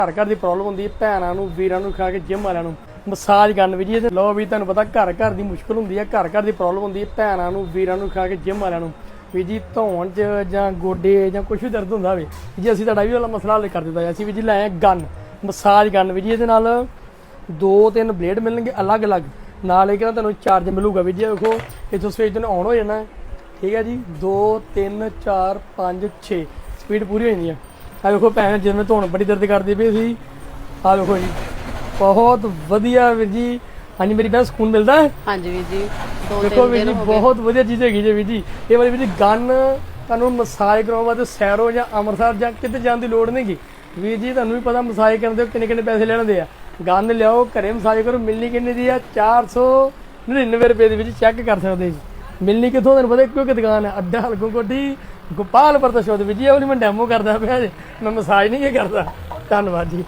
घर घर की प्रॉब्लम होंगी भैनों वीरों खा के जिम वालों मसाज करन भी जी लो भी तुहानूं पता घर घर की मुश्किल होंगी है घर घर की प्रॉब्लम होंगी भैनों वीरों खा के जिम वालों भी जी धौन च जां गोडे जां कुछ भी दर्द होंदा होवे जी असीं तुहाडा भी वाला मसला हल कर दित्ता असीं भी जी लाए गन मसाज गन भी जी इहदे नाल 2-3 ब्लेड मिलणगे अलग अलग नाल एक ना तुहानूं चार्ज मिलूगा भी जी देखो इत्थों स्विच तुहानूं ऑन हो जाना ठीक है जी 2 3 4 5 6 स्पीड पूरी हो जानी है आ देखो भैन जिवें धौन बड़ी दर्द करदी पई सी आ देखो जी बहुत वधिया वीर जी हाँ जी मेरी भैन सुकून मिलता है हाँ जी वीर जी देखो वीर जी बहुत वधिया चीज़ हैगी जी वीर जी ये वाली वीर जी गन तुहानूं मसाज करवाउण वास्ते सैरों जां अंमृतसर जां किते जाण दी लोड़ नहीं गी वीर जी तुहानूं भी पता मसाज करन दे किन्ने किन्ने पैसे लेने दे आ गन लियाओ घरे मसाज करो मिलनी किन्नी दी है 499 रुपए दी वीर जी चेक कर सकदे जी मिलनी कित्थों तुहानूं पता इक्को इक दुकान है अड्डा हलको कोठी गोपाल प्रताप वीर जी ये वाली मैं डैमो करदा पिया जी मैं मसाज नहीं करदा धन्नवाद जी।